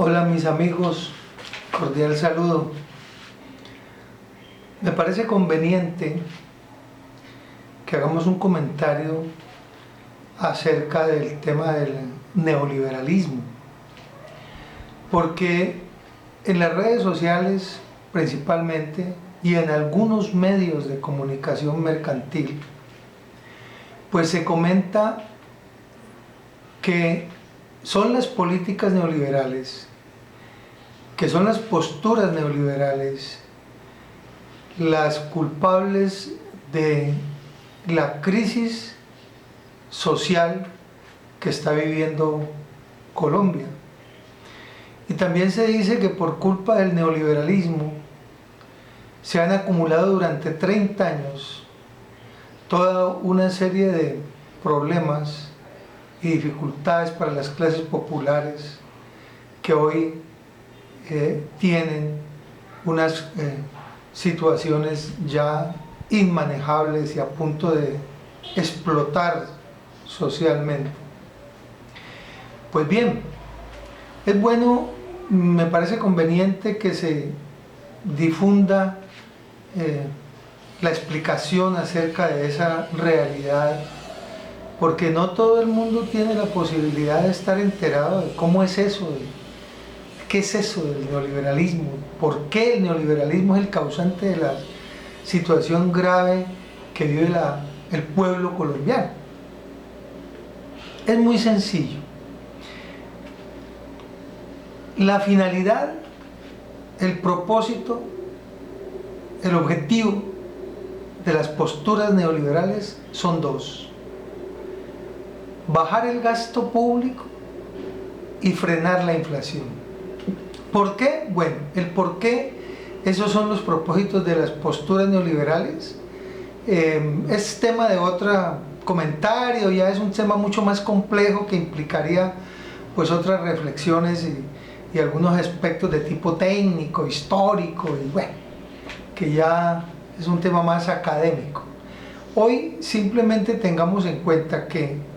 Hola mis amigos, cordial saludo. Me parece conveniente que hagamos un comentario acerca del tema del neoliberalismo, porque en las redes sociales principalmente y en algunos medios de comunicación mercantil, pues se comenta que son las políticas neoliberales, que son las posturas neoliberales las culpables de la crisis social que está viviendo Colombia. Y también se dice que por culpa del neoliberalismo se han acumulado durante 30 años toda una serie de problemas y dificultades para las clases populares que hoy tienen unas situaciones ya inmanejables y a punto de explotar socialmente. Pues bien, es bueno, me parece conveniente que se difunda la explicación acerca de esa realidad, porque no todo el mundo tiene la posibilidad de estar enterado de cómo es eso, ¿qué es eso del neoliberalismo? ¿Por qué el neoliberalismo es el causante de la situación grave que vive el pueblo colombiano? Es muy sencillo. La finalidad, el propósito, el objetivo de las posturas neoliberales son dos: bajar el gasto público y frenar la inflación. ¿Por qué? Bueno, el por qué, esos son los propósitos de las posturas neoliberales. Es tema de otro comentario, ya es un tema mucho más complejo que implicaría pues otras reflexiones y algunos aspectos de tipo técnico, histórico, y bueno, que ya es un tema más académico. Hoy simplemente tengamos en cuenta que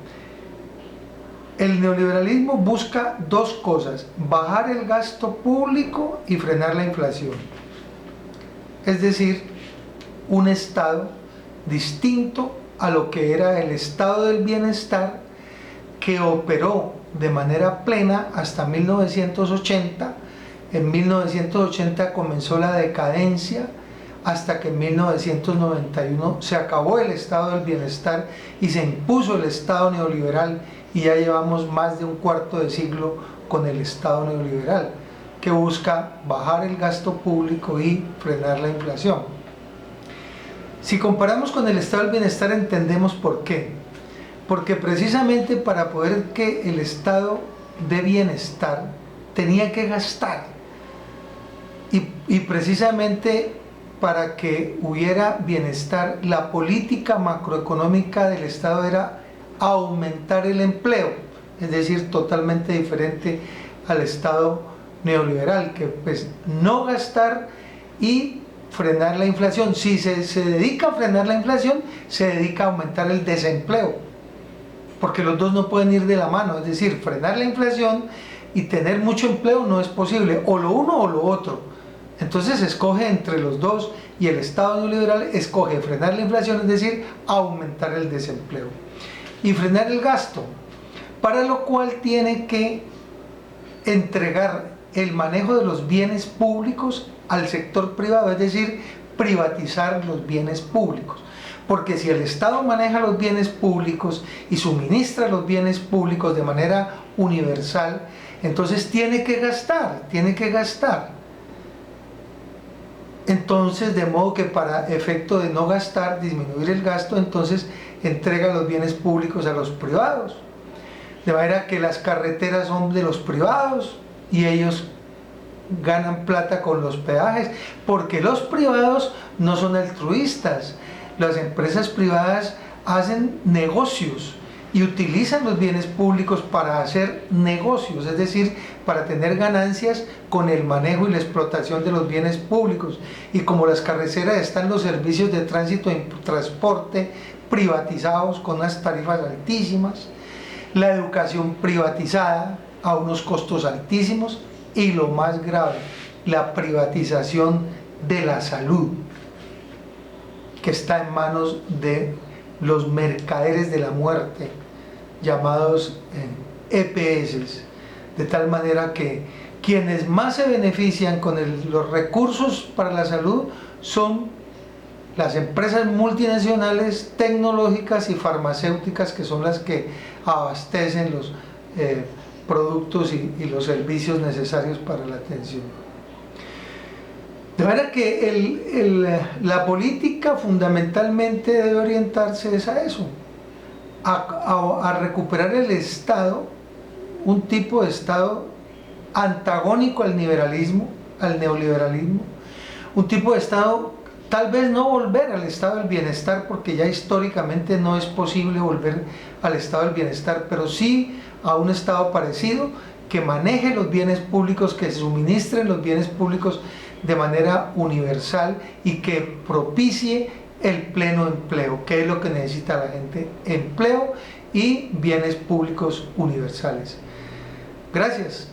el neoliberalismo busca dos cosas: bajar el gasto público y frenar la inflación. Es decir, un estado distinto a lo que era el estado del bienestar que operó de manera plena hasta 1980. En 1980 comenzó la decadencia, hasta que en 1991 se acabó el estado del bienestar y se impuso el estado neoliberal, y ya llevamos más de un cuarto de siglo con el estado neoliberal, que busca bajar el gasto público y frenar la inflación. Si comparamos con el estado del bienestar, entendemos por qué. Porque precisamente para poder que el estado de bienestar tenía que gastar, y precisamente para que hubiera bienestar, la política macroeconómica del estado era aumentar el empleo, es decir, totalmente diferente al estado neoliberal, que pues no gastar y frenar la inflación. Si se dedica a frenar la inflación, se dedica a aumentar el desempleo, porque los dos no pueden ir de la mano. Es decir, frenar la inflación y tener mucho empleo no es posible, o lo uno o lo otro. Entonces se escoge entre los dos, y el estado neoliberal escoge frenar la inflación, es decir, aumentar el desempleo y frenar el gasto, para lo cual tiene que entregar el manejo de los bienes públicos al sector privado, es decir, privatizar los bienes públicos. Porque si el Estado maneja los bienes públicos y suministra los bienes públicos de manera universal, entonces tiene que gastar. Entonces, de modo que para efecto de no gastar, disminuir el gasto, entonces entrega los bienes públicos a los privados. De manera que las carreteras son de los privados y ellos ganan plata con los peajes, porque los privados no son altruistas. Las empresas privadas hacen negocios y utilizan los bienes públicos para hacer negocios, es decir, para tener ganancias con el manejo y la explotación de los bienes públicos. Y como las carreteras están los servicios de tránsito y transporte privatizados con unas tarifas altísimas, la educación privatizada a unos costos altísimos, y lo más grave, la privatización de la salud, que está en manos de los mercaderes de la muerte, llamados EPS, de tal manera que quienes más se benefician con los recursos para la salud son las empresas multinacionales, tecnológicas y farmacéuticas, que son las que abastecen los productos y los servicios necesarios para la atención. De manera que la política fundamentalmente debe orientarse a eso, a recuperar el Estado, un tipo de Estado antagónico al neoliberalismo, un tipo de Estado, tal vez no volver al estado del bienestar, porque ya históricamente no es posible volver al estado del bienestar, pero sí a un estado parecido, que maneje los bienes públicos, que suministren los bienes públicos de manera universal y que propicie el pleno empleo, que es lo que necesita la gente: empleo y bienes públicos universales. Gracias.